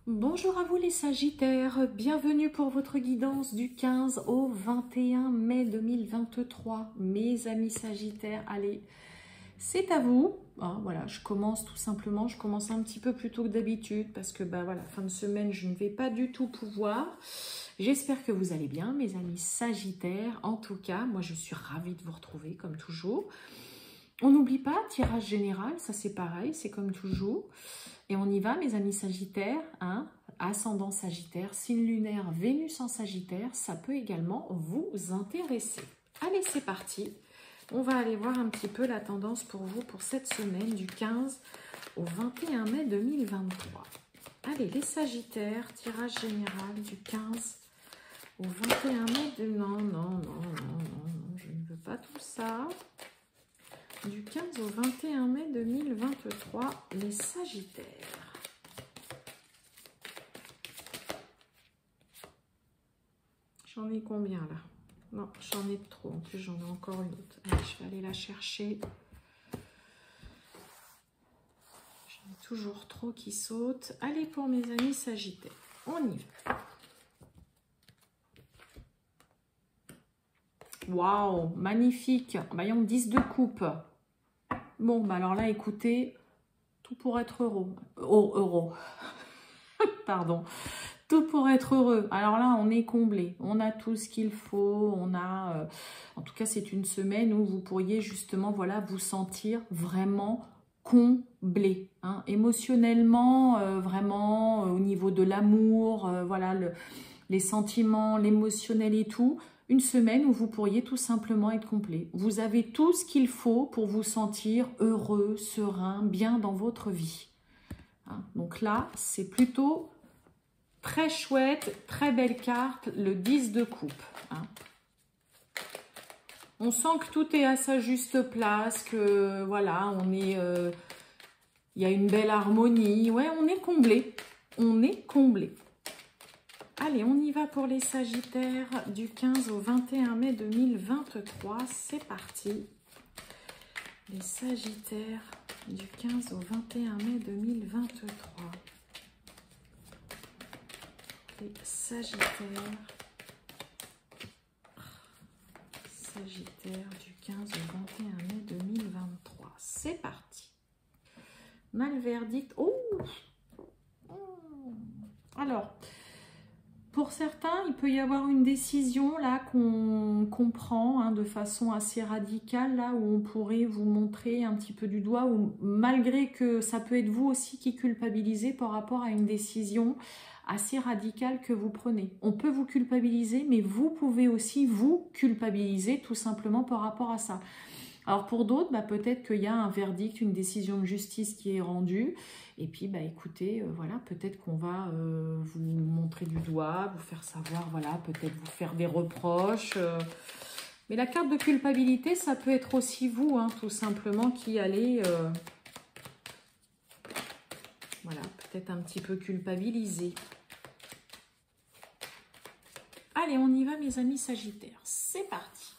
Bonjour à vous les Sagittaires, bienvenue pour votre guidance du 15 au 21 mai 2023. Mes amis Sagittaires, allez, c'est à vous. Voilà, je commence tout simplement, je commence un petit peu plus tôt que d'habitude parce que voilà, fin de semaine, je ne vais pas du tout pouvoir. J'espère que vous allez bien, mes amis Sagittaires. En tout cas, moi je suis ravie de vous retrouver comme toujours. On n'oublie pas, tirage général, ça c'est pareil, c'est comme toujours. Et on y va, mes amis Sagittaires, hein, ascendant Sagittaire, signe lunaire, Vénus en Sagittaire, ça peut également vous intéresser. Allez, c'est parti. On va aller voir un petit peu la tendance pour vous pour cette semaine du 15 au 21 mai 2023. Allez, les Sagittaires, tirage général du 15 au 21 mai de... Non, je ne veux pas tout ça. Du 15 au 21 mai 2023, les Sagittaires. J'en ai combien là? Non, j'en ai trop. En plus, j'en ai encore une autre. Allez, je vais aller la chercher. J'en ai toujours trop qui sautent. Allez, pour mes amis Sagittaires, on y va. Waouh, magnifique. Voyons, 10 de coupe. Bon, alors là, écoutez, tout pour être heureux. Pardon. Tout pour être heureux. Alors là, on est comblé. On a tout ce qu'il faut. On a, en tout cas, c'est une semaine où vous pourriez justement, voilà, vous sentir vraiment comblé. Hein, émotionnellement, vraiment, au niveau de l'amour, voilà, les sentiments, l'émotionnel et tout. Une semaine où vous pourriez tout simplement être complet. Vous avez tout ce qu'il faut pour vous sentir heureux, serein, bien dans votre vie. Hein, donc là, c'est plutôt très chouette, très belle carte, le 10 de coupe. Hein. On sent que tout est à sa juste place, que voilà, on est, il y a une belle harmonie. Ouais, on est comblé. On est comblé. Allez, on y va pour les Sagittaires du 15 au 21 mai 2023. C'est parti. Les Sagittaires du 15 au 21 mai 2023. Les Sagittaires. Sagittaire du 15 au 21 mai 2023. C'est parti. Mal verdict. Oh! Alors... Pour certains, il peut y avoir une décision là qu'on prend hein, de façon assez radicale, là où on pourrait vous montrer un petit peu du doigt, ou malgré que ça peut être vous aussi qui culpabilisez par rapport à une décision assez radicale que vous prenez. On peut vous culpabiliser, mais vous pouvez aussi vous culpabiliser tout simplement par rapport à ça. Alors pour d'autres, peut-être qu'il y a un verdict, une décision de justice qui est rendue. Et puis, écoutez, voilà, peut-être qu'on va vous montrer du doigt, vous faire savoir, voilà, peut-être vous faire des reproches. Mais la carte de culpabilité, ça peut être aussi vous, hein, tout simplement, qui allez, voilà, peut-être un petit peu culpabiliser. Allez, on y va, mes amis Sagittaires. C'est parti.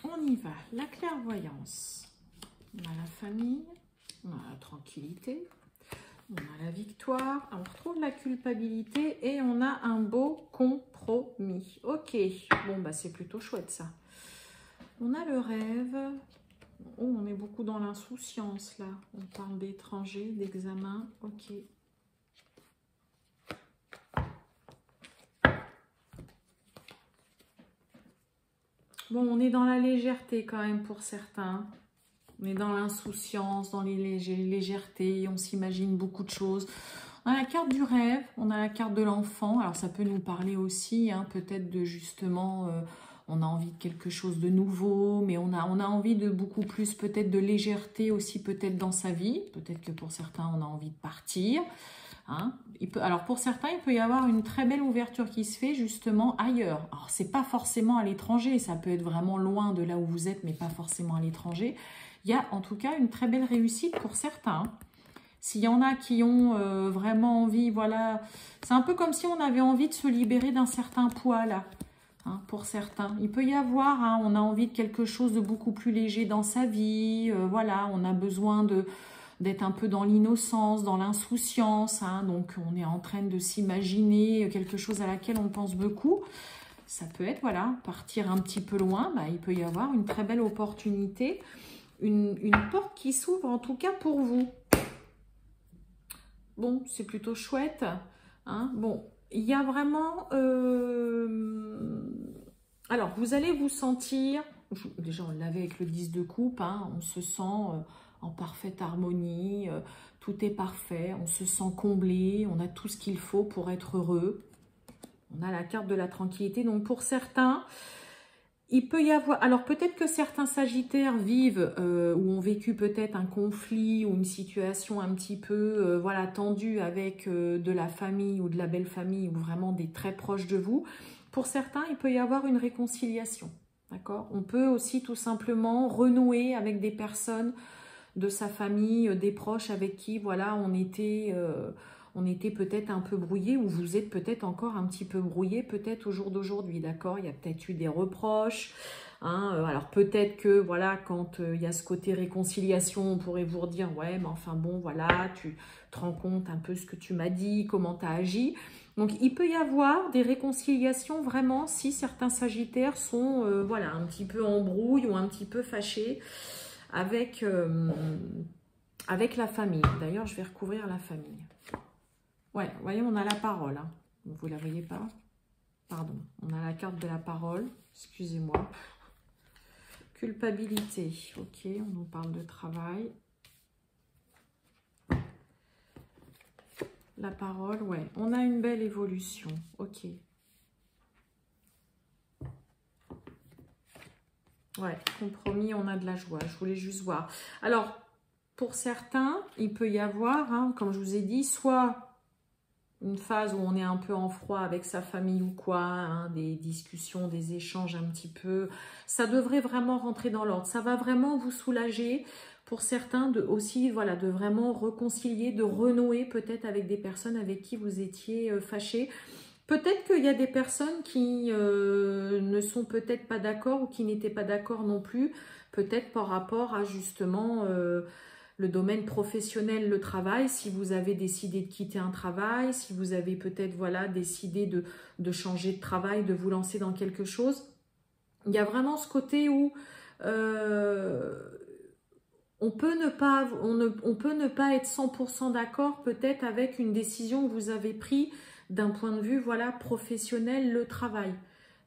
On y va, la clairvoyance, on a la famille, on a la tranquillité, on a la victoire, on retrouve la culpabilité et on a un beau compromis. Ok, bon c'est plutôt chouette ça. On a le rêve, oh, on est beaucoup dans l'insouciance là, on parle d'étrangers, d'examen, ok. Bon, on est dans la légèreté quand même pour certains. On est dans l'insouciance, dans les légèretés, on s'imagine beaucoup de choses. On a la carte du rêve, on a la carte de l'enfant. Alors ça peut nous parler aussi, hein, peut-être de justement, on a envie de quelque chose de nouveau, mais on a envie de beaucoup plus peut-être de légèreté aussi peut-être dans sa vie. Peut-être que pour certains, on a envie de partir. Hein. Alors pour certains, il peut y avoir une très belle ouverture qui se fait justement ailleurs. Alors c'est pas forcément à l'étranger, ça peut être vraiment loin de là où vous êtes, mais pas forcément à l'étranger. Il y a en tout cas une très belle réussite pour certains. S'il y en a qui ont vraiment envie, voilà, c'est un peu comme si on avait envie de se libérer d'un certain poids là, hein, pour certains. Il peut y avoir, hein, on a envie de quelque chose de beaucoup plus léger dans sa vie, voilà, on a besoin d'être un peu dans l'innocence, dans l'insouciance, hein, donc on est en train de s'imaginer quelque chose à laquelle on pense beaucoup. Ça peut être, voilà, partir un petit peu loin, bah, il peut y avoir une très belle opportunité, une porte qui s'ouvre en tout cas pour vous. Bon, c'est plutôt chouette, hein. Bon, il y a vraiment... Alors, vous allez vous sentir... Déjà, on l'avait avec le 10 de coupe, hein, on se sent en parfaite harmonie, tout est parfait, on se sent comblé, on a tout ce qu'il faut pour être heureux. On a la carte de la tranquillité, donc pour certains... Il peut y avoir, alors peut-être que certains Sagittaires vivent ou ont vécu peut-être un conflit ou une situation un petit peu voilà, tendue avec de la famille ou de la belle famille ou vraiment des très proches de vous. Pour certains, il peut y avoir une réconciliation. D'accord ? On peut aussi tout simplement renouer avec des personnes de sa famille, des proches avec qui voilà, on était peut-être un peu brouillé ou vous êtes peut-être encore un petit peu brouillé peut-être au jour d'aujourd'hui, d'accord? Il y a peut-être eu des reproches, hein, alors peut-être que voilà, quand il y a ce côté réconciliation, on pourrait vous redire ouais mais enfin bon voilà, tu te rends compte un peu ce que tu m'as dit, comment tu as agi. Donc il peut y avoir des réconciliations vraiment si certains Sagittaires sont voilà, un petit peu en brouille ou un petit peu fâchés avec la famille. D'ailleurs je vais recouvrir la famille. Ouais, vous voyez, on a la parole. Hein. Vous ne la voyez pas? Pardon. On a la carte de la parole. Excusez-moi. Culpabilité. Ok, on nous parle de travail. La parole, ouais. On a une belle évolution. Ok. Ouais, compromis, on a de la joie. Je voulais juste voir. Alors, pour certains, il peut y avoir, hein, comme je vous ai dit, soit... une phase où on est un peu en froid avec sa famille ou quoi, hein, des discussions, des échanges un petit peu. Ça devrait vraiment rentrer dans l'ordre. Ça va vraiment vous soulager. Pour certains, aussi, voilà, de vraiment réconcilier, de renouer peut-être avec des personnes avec qui vous étiez fâchés. Peut-être qu'il y a des personnes qui ne sont peut-être pas d'accord ou qui n'étaient pas d'accord non plus. Peut-être par rapport à justement... le domaine professionnel, le travail, si vous avez décidé de quitter un travail, si vous avez peut-être voilà, décidé de changer de travail, de vous lancer dans quelque chose. Il y a vraiment ce côté où on peut ne pas être 100% d'accord peut-être avec une décision que vous avez prise d'un point de vue voilà, professionnel, le travail.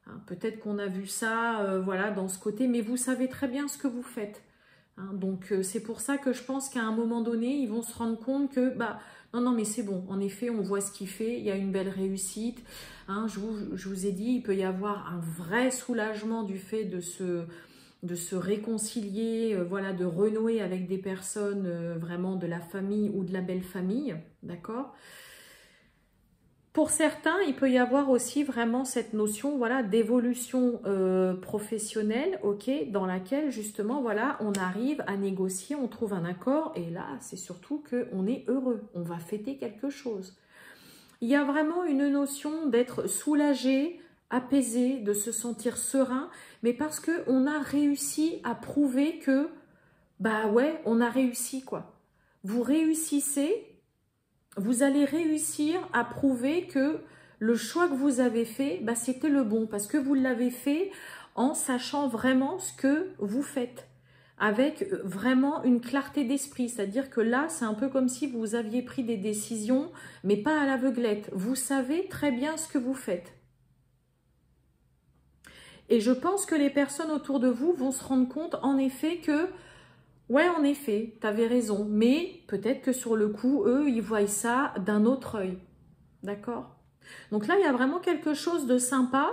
Hein, peut-être qu'on a vu ça voilà, dans ce côté, mais vous savez très bien ce que vous faites. Hein, donc c'est pour ça que je pense qu'à un moment donné, ils vont se rendre compte que bah non mais c'est bon, en effet on voit ce qu'il fait, il y a une belle réussite. Hein, je vous ai dit, il peut y avoir un vrai soulagement du fait de se réconcilier, voilà, de renouer avec des personnes vraiment de la famille ou de la belle famille, d'accord ? Pour certains, il peut y avoir aussi vraiment cette notion voilà, d'évolution professionnelle, ok, dans laquelle justement voilà, on arrive à négocier, on trouve un accord et là c'est surtout qu'on est heureux, on va fêter quelque chose. Il y a vraiment une notion d'être soulagé, apaisé, de se sentir serein, mais parce qu'on a réussi à prouver que bah ouais, on a réussi quoi. Vous réussissez. Vous allez réussir à prouver que le choix que vous avez fait, bah, c'était le bon. Parce que vous l'avez fait en sachant vraiment ce que vous faites. Avec vraiment une clarté d'esprit. C'est-à-dire que là, c'est un peu comme si vous aviez pris des décisions, mais pas à l'aveuglette. Vous savez très bien ce que vous faites. Et je pense que les personnes autour de vous vont se rendre compte, en effet, que... ouais, en effet, tu avais raison, mais peut-être que sur le coup, eux, ils voient ça d'un autre œil. D'accord? Donc là, il y a vraiment quelque chose de sympa.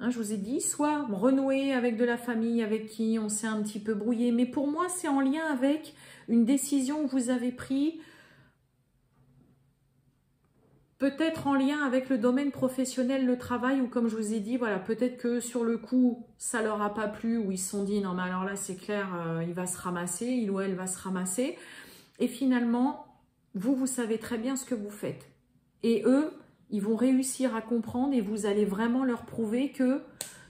Hein, je vous ai dit, soit renouer avec de la famille avec qui on s'est un petit peu brouillé, mais pour moi, c'est en lien avec une décision que vous avez prise, peut-être en lien avec le domaine professionnel, le travail, ou comme je vous ai dit, voilà, peut-être que sur le coup, ça leur a pas plu, ou ils se sont dit, non mais alors là c'est clair, il va se ramasser, il ou elle va se ramasser. Et finalement, vous savez très bien ce que vous faites. Et eux, ils vont réussir à comprendre et vous allez vraiment leur prouver que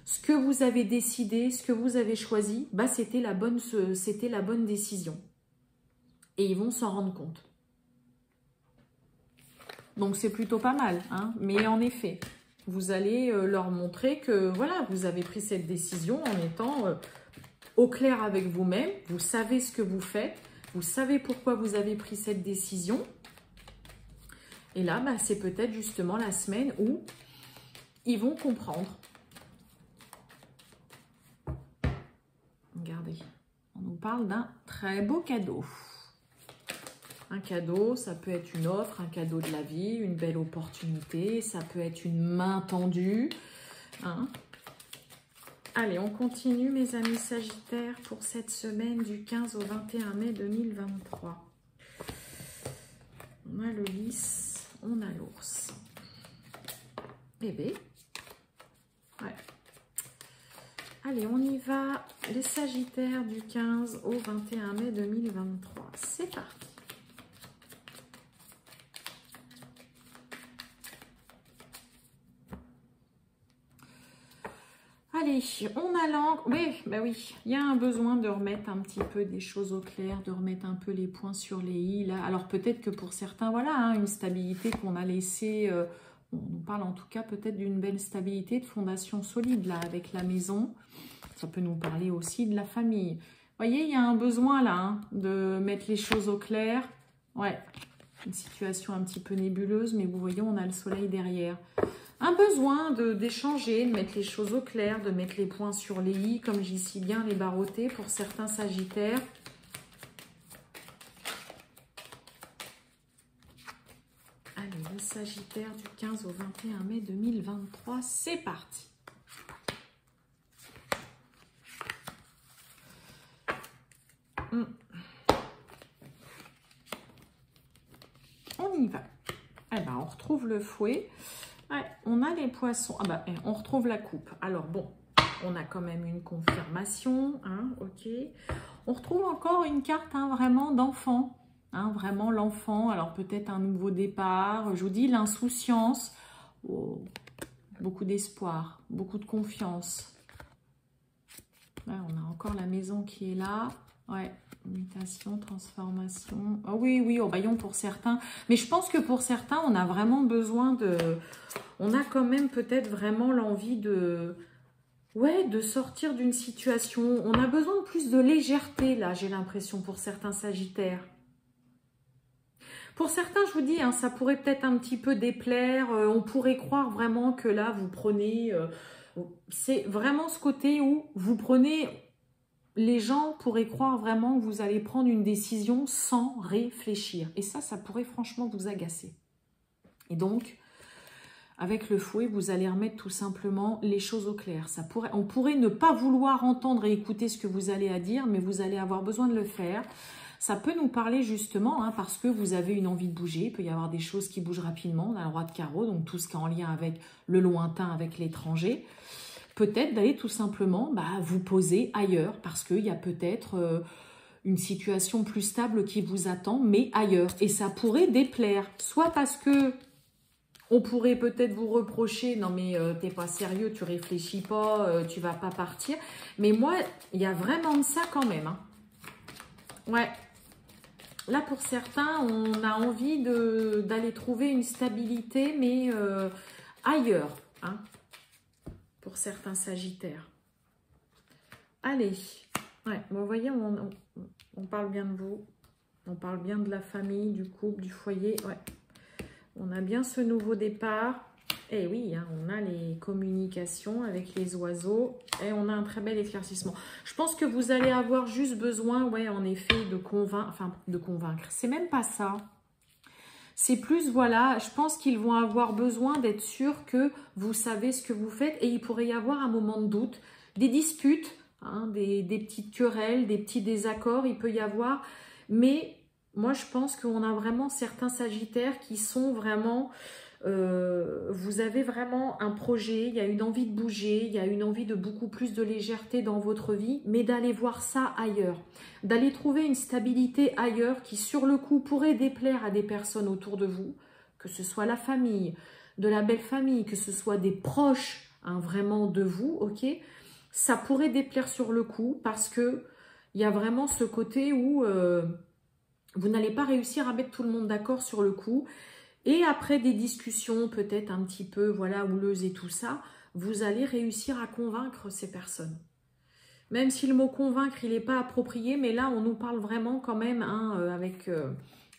ce que vous avez décidé, ce que vous avez choisi, bah, c'était la bonne décision. Et ils vont s'en rendre compte. Donc, c'est plutôt pas mal, hein. Mais en effet, vous allez leur montrer que, voilà, vous avez pris cette décision en étant au clair avec vous-même. Vous savez ce que vous faites. Vous savez pourquoi vous avez pris cette décision. Et là, bah, c'est peut-être justement la semaine où ils vont comprendre. Regardez, on nous parle d'un très beau cadeau. Un cadeau, ça peut être une offre, un cadeau de la vie, une belle opportunité, ça peut être une main tendue. Hein. Allez, on continue mes amis Sagittaires pour cette semaine du 15 au 21 mai 2023. On a le lys, on a l'ours. Bébé. Ouais. Allez, on y va. Les Sagittaires du 15 au 21 mai 2023. C'est parti. Allez, on a l'encre. Oui, bah oui, il y a un besoin de remettre un petit peu des choses au clair, de remettre un peu les points sur les i. Là. Alors peut-être que pour certains, voilà, hein, une stabilité qu'on a laissée, on nous parle en tout cas peut-être d'une belle stabilité, de fondation solide là avec la maison. Ça peut nous parler aussi de la famille. Vous voyez, il y a un besoin là hein, de mettre les choses au clair. Ouais, une situation un petit peu nébuleuse, mais vous voyez, on a le soleil derrière. Un besoin d'échanger, de mettre les choses au clair, de mettre les points sur les i, comme j'y suis bien les barreautés pour certains Sagittaires. Allez, les Sagittaires du 15 au 21 mai 2023, c'est parti. On y va. Eh ben, on retrouve le fouet. Ouais, on a les poissons. Ah bah, on retrouve la coupe. Alors bon, on a quand même une confirmation. Hein, ok. On retrouve encore une carte hein, vraiment d'enfant. Hein, vraiment l'enfant. Alors peut-être un nouveau départ. Je vous dis l'insouciance. Oh, beaucoup d'espoir. Beaucoup de confiance. Ouais, on a encore la maison qui est là. Ouais. Mutation, transformation. Oh oui, oui, au baillon pour certains. Mais je pense que pour certains, on a vraiment besoin de... On a quand même peut-être vraiment l'envie de... Ouais, de sortir d'une situation. On a besoin de plus de légèreté, là, j'ai l'impression, pour certains Sagittaires. Pour certains, je vous dis, hein, ça pourrait peut-être un petit peu déplaire. On pourrait croire vraiment que là, vous prenez... c'est vraiment ce côté où vous prenez... Les gens pourraient croire vraiment que vous allez prendre une décision sans réfléchir. Et ça pourrait franchement vous agacer. Et donc, avec le fouet, vous allez remettre tout simplement les choses au clair. On pourrait ne pas vouloir entendre et écouter ce que vous allez à dire, mais vous allez avoir besoin de le faire. Ça peut nous parler justement, hein, parce que vous avez une envie de bouger. Il peut y avoir des choses qui bougent rapidement. On a le roi de carreau, donc tout ce qui est en lien avec le lointain, avec l'étranger. Peut-être d'aller tout simplement vous poser ailleurs parce qu'il y a peut-être une situation plus stable qui vous attend, mais ailleurs. Et ça pourrait déplaire, soit parce que on pourrait peut-être vous reprocher « Non mais t'es pas sérieux, tu réfléchis pas, tu vas pas partir. » Mais moi, il y a vraiment de ça quand même. Hein. Ouais. Là, pour certains, on a envie d'aller trouver une stabilité, mais ailleurs. Hein. Pour certains Sagittaires. Allez, ouais, vous voyez, on parle bien de vous, on parle bien de la famille, du couple, du foyer, ouais. On a bien ce nouveau départ, et oui, hein, on a les communications avec les oiseaux, et on a un très bel éclaircissement. Je pense que vous allez avoir juste besoin, ouais, en effet, de convaincre, c'est même pas ça. C'est plus, voilà, je pense qu'ils vont avoir besoin d'être sûrs que vous savez ce que vous faites et il pourrait y avoir un moment de doute, des disputes, hein, des petites querelles, des petits désaccords, il peut y avoir, mais moi, je pense qu'on a vraiment certains Sagittaires qui sont vraiment... vous avez vraiment un projet, il y a une envie de bouger, il y a une envie de beaucoup plus de légèreté dans votre vie, mais d'aller voir ça ailleurs. D'aller trouver une stabilité ailleurs qui, sur le coup, pourrait déplaire à des personnes autour de vous, que ce soit la famille, de la belle famille, que ce soit des proches, hein, vraiment de vous, ok? Ça pourrait déplaire sur le coup parce que il y a vraiment ce côté où vous n'allez pas réussir à mettre tout le monde d'accord sur le coup. Et après des discussions peut-être un petit peu voilà, houleuses et tout ça, vous allez réussir à convaincre ces personnes. Même si le mot convaincre, il n'est pas approprié, mais là, on nous parle vraiment quand même, hein, avec...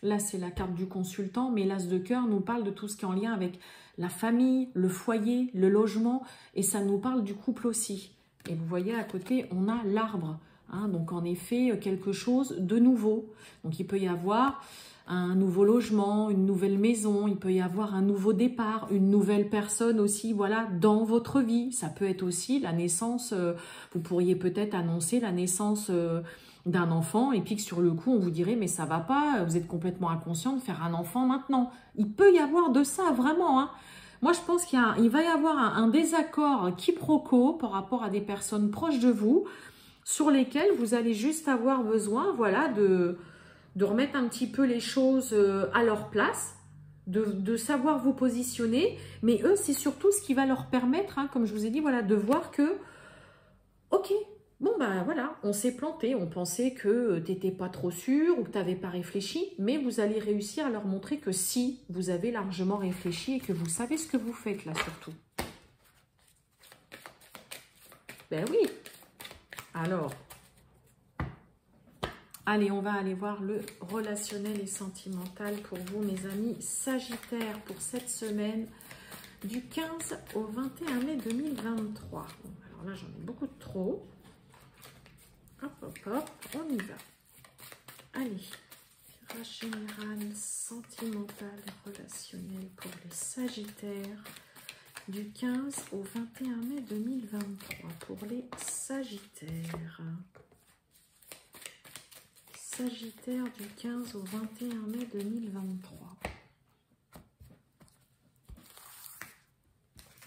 là, c'est la carte du consultant, mais l'as de cœur nous parle de tout ce qui est en lien avec la famille, le foyer, le logement, et ça nous parle du couple aussi. Et vous voyez, à côté, on a l'arbre. Hein, donc, en effet, quelque chose de nouveau. Donc, il peut y avoir un nouveau logement, une nouvelle maison, il peut y avoir un nouveau départ, une nouvelle personne aussi, voilà, dans votre vie. Ça peut être aussi la naissance, vous pourriez peut-être annoncer la naissance d'un enfant et puis que sur le coup, on vous dirait, mais ça va pas, vous êtes complètement inconscient de faire un enfant maintenant. Il peut y avoir de ça, vraiment, hein. Moi, je pense qu'il va y avoir un désaccord quiproquo par rapport à des personnes proches de vous sur lesquelles vous allez juste avoir besoin, voilà, de remettre un petit peu les choses à leur place, de savoir vous positionner. Mais eux, c'est surtout ce qui va leur permettre, hein, comme je vous ai dit, voilà, de voir que, ok, bon, ben voilà, on s'est planté, on pensait que tu n'étais pas trop sûr ou que tu n'avais pas réfléchi, mais vous allez réussir à leur montrer que si, vous avez largement réfléchi et que vous savez ce que vous faites là, surtout. Ben oui. Alors... allez, on va aller voir le relationnel et sentimental pour vous, mes amis Sagittaires, pour cette semaine du 15 au 21 mai 2023. Bon, alors là, j'en ai beaucoup de trop. Hop, hop, hop, on y va. Allez, tirage général, sentimental et relationnel pour les Sagittaires du 15 au 21 mai 2023 pour les Sagittaires. Sagittaire du 15 au 21 mai 2023.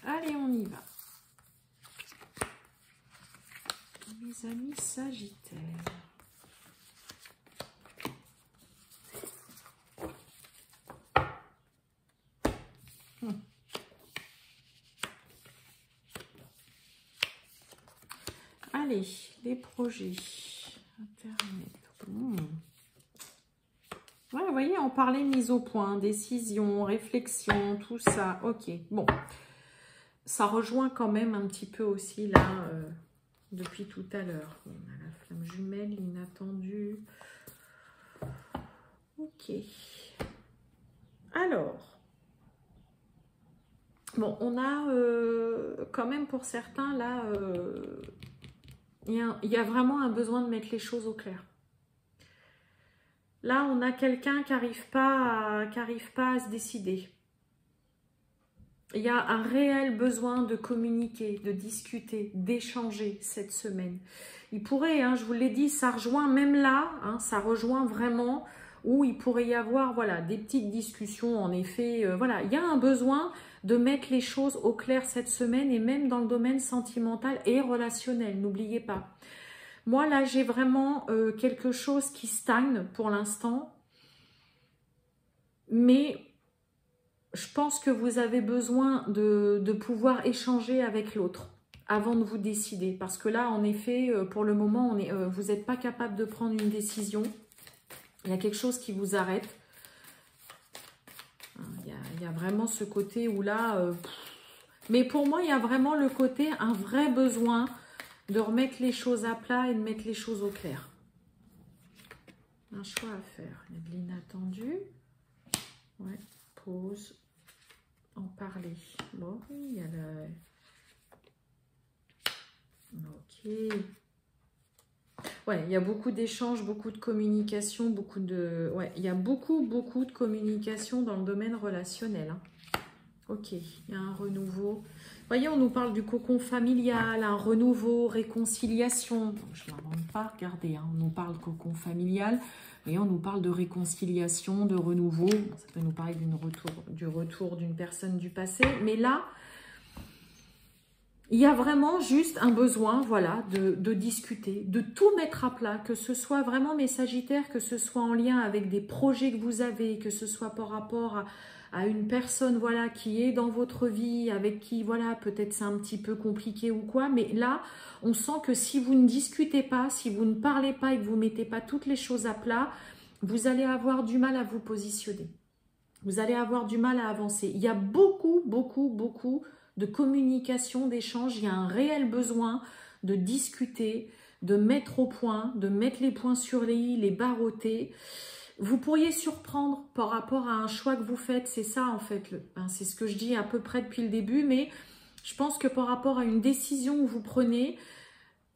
Allez, on y va. Mes amis Sagittaires. Allez, les projets. Internet. Ouais, vous voyez, on parlait mise au point, décision, réflexion, tout ça. Ok, bon. Ça rejoint quand même un petit peu aussi là, depuis tout à l'heure. On a la flamme jumelle, l'inattendu. Ok. Alors. Bon, on a quand même pour certains là, il y a vraiment un besoin de mettre les choses au clair. Là, on a quelqu'un qui n'arrive pas à se décider. Il y a un réel besoin de communiquer, de discuter, d'échanger cette semaine. Il pourrait, hein, je vous l'ai dit, ça rejoint même là, hein, ça rejoint vraiment où il pourrait y avoir voilà, des petites discussions. En effet, voilà, il y a un besoin de mettre les choses au clair cette semaine et même dans le domaine sentimental et relationnel, n'oubliez pas. Moi, là, j'ai vraiment quelque chose qui stagne pour l'instant. Mais je pense que vous avez besoin de pouvoir échanger avec l'autre avant de vous décider. Parce que là, en effet, pour le moment, vous n'êtes pas capable de prendre une décision. Il y a quelque chose qui vous arrête. Il y a vraiment ce côté où là... mais pour moi, il y a vraiment le côté, un vrai besoin de remettre les choses à plat et de mettre les choses au clair. Un choix à faire. Il y a de l'inattendu. Ouais, pause. En parler. Bon, il y a la... Ok. Ouais, il y a beaucoup d'échanges, beaucoup de communication, beaucoup de... Ouais, il y a beaucoup de communication dans le domaine relationnel. Hein. Ok, il y a un renouveau. Vous voyez, on nous parle du cocon familial, un renouveau, réconciliation. Je ne m'invente pas, regardez, hein, on nous parle de cocon familial. Et on nous parle de réconciliation, de renouveau. Ça peut nous parler du retour d'une personne du passé. Mais là, il y a vraiment juste un besoin, voilà, de discuter, de tout mettre à plat, que ce soit vraiment mes Sagittaires, que ce soit en lien avec des projets que vous avez, que ce soit par rapport à une personne, voilà, qui est dans votre vie, avec qui, voilà, peut-être c'est un petit peu compliqué ou quoi, mais là, on sent que si vous ne discutez pas, si vous ne parlez pas et que vous ne mettez pas toutes les choses à plat, vous allez avoir du mal à vous positionner. Vous allez avoir du mal à avancer. Il y a beaucoup de communication, d'échange. Il y a un réel besoin de discuter, de mettre au point, de mettre les points sur les i, les barres au t. Vous pourriez surprendre par rapport à un choix que vous faites. C'est ça en fait. C'est ce que je dis à peu près depuis le début. Mais je pense que par rapport à une décision que vous prenez,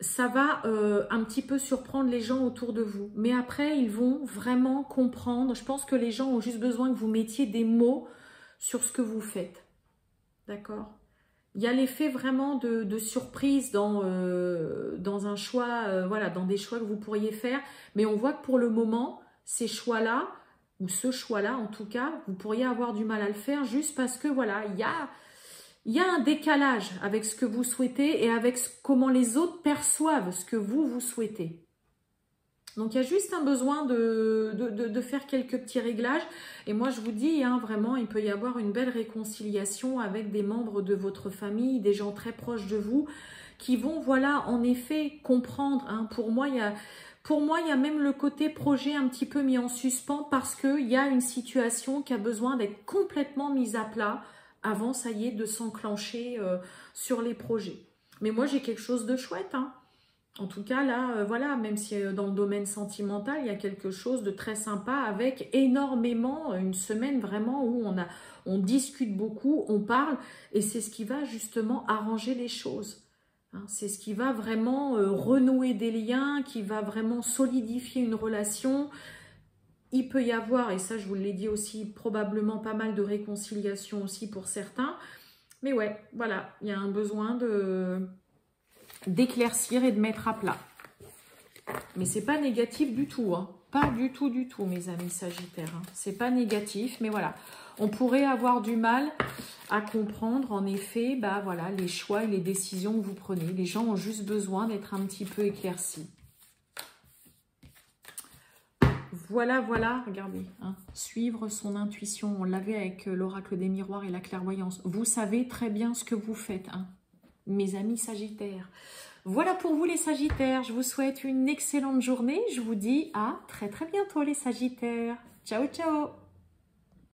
ça va un petit peu surprendre les gens autour de vous. Mais après, ils vont vraiment comprendre. Je pense que les gens ont juste besoin que vous mettiez des mots sur ce que vous faites. D'accord ? Il y a l'effet vraiment de surprise dans un choix, voilà, dans des choix que vous pourriez faire. Mais on voit que pour le moment, ces choix-là, ou ce choix-là en tout cas, vous pourriez avoir du mal à le faire juste parce que voilà, il y a un décalage avec ce que vous souhaitez et avec comment les autres perçoivent ce que vous souhaitez. Donc, il y a juste un besoin de faire quelques petits réglages. Et moi, je vous dis, hein, vraiment, il peut y avoir une belle réconciliation avec des membres de votre famille, des gens très proches de vous, qui vont, voilà, en effet, comprendre. Hein. Pour moi, il y a même le côté projet un petit peu mis en suspens parce qu'il y a une situation qui a besoin d'être complètement mise à plat avant, ça y est, de s'enclencher sur les projets. Mais moi, j'ai quelque chose de chouette, hein. En tout cas, là, voilà, même si dans le domaine sentimental, il y a quelque chose de très sympa avec énormément, une semaine vraiment où on discute beaucoup, on parle, et c'est ce qui va justement arranger les choses. Hein, c'est ce qui va vraiment renouer des liens, qui va vraiment solidifier une relation. Il peut y avoir, et ça je vous l'ai dit aussi, probablement pas mal de réconciliation aussi pour certains. Mais ouais, voilà, il y a un besoin d'éclaircir et de mettre à plat. Mais c'est pas négatif du tout, hein. Pas du tout, mes amis Sagittaires. Hein. C'est pas négatif, mais voilà. On pourrait avoir du mal à comprendre, en effet, bah voilà, les choix et les décisions que vous prenez. Les gens ont juste besoin d'être un petit peu éclaircis. Voilà, regardez, hein, suivre son intuition. On l'avait avec l'oracle des miroirs et la clairvoyance. Vous savez très bien ce que vous faites, hein, mes amis Sagittaires. Voilà pour vous les Sagittaires. Je vous souhaite une excellente journée. Je vous dis à très bientôt les Sagittaires. Ciao, ciao.